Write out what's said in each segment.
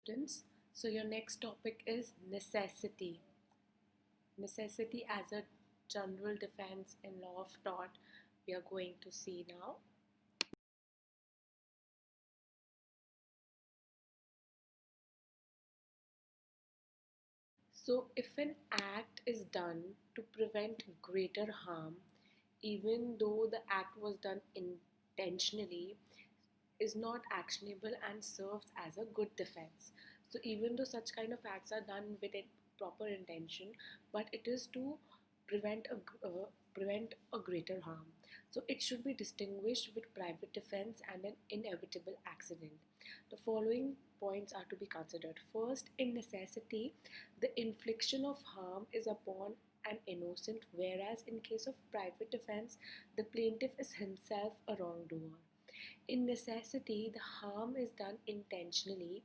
Students. So your next topic is necessity. Necessity as a general defense in law of tort we are going to see now. So if an act is done to prevent greater harm, even though the act was done intentionally, is not actionable and serves as a good defense. So even though such kind of acts are done with a proper intention, but it is to prevent a greater harm. So it should be distinguished with private defense and an inevitable accident. The following points are to be considered. First, in necessity, the infliction of harm is upon an innocent, whereas in case of private defense, the plaintiff is himself a wrongdoer. In necessity, the harm is done intentionally,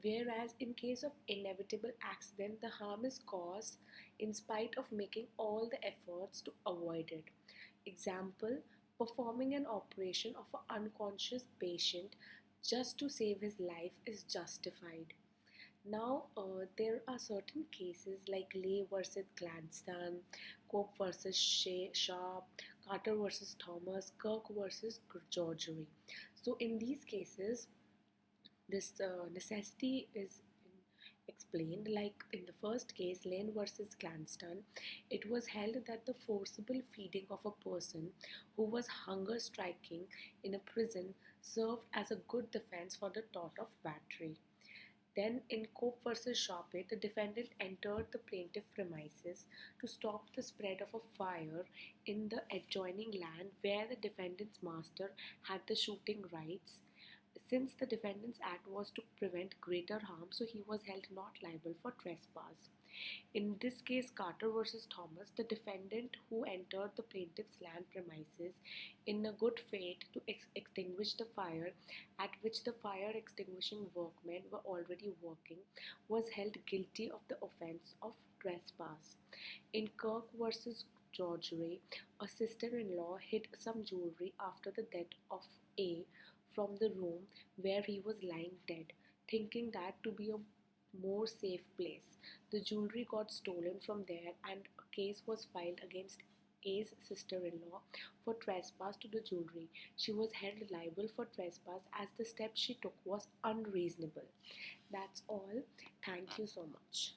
whereas in case of inevitable accident, the harm is caused in spite of making all the efforts to avoid it. Example, performing an operation of an unconscious patient just to save his life is justified. Now, there are certain cases like Lay versus Glanston, Cope versus Sharp, Carter versus Thomas, Kirk versus Georgery. So, in these cases, this necessity is explained. Like in the first case, Lane versus Glanston, it was held that the forcible feeding of a person who was hunger striking in a prison served as a good defense for the tort of battery. Then, in Cope versus Sharpe, the defendant entered the plaintiff premises to stop the spread of a fire in the adjoining land where the defendant's master had the shooting rights. Since the defendant's act was to prevent greater harm, so he was held not liable for trespass. In this case, Carter versus Thomas, the defendant who entered the plaintiff's land premises in a good faith to extinguish the fire at which the fire extinguishing workmen were already working, was held guilty of the offense of trespass. In Kirk versus George Ray, a sister-in-law hid some jewelry after the death of A from the room where he was lying dead, thinking that to be a more safe place. The jewelry got stolen from there, and a case was filed against A's sister-in-law for trespass to the jewelry. She was held liable for trespass as the step she took was unreasonable. That's all. Thank you so much.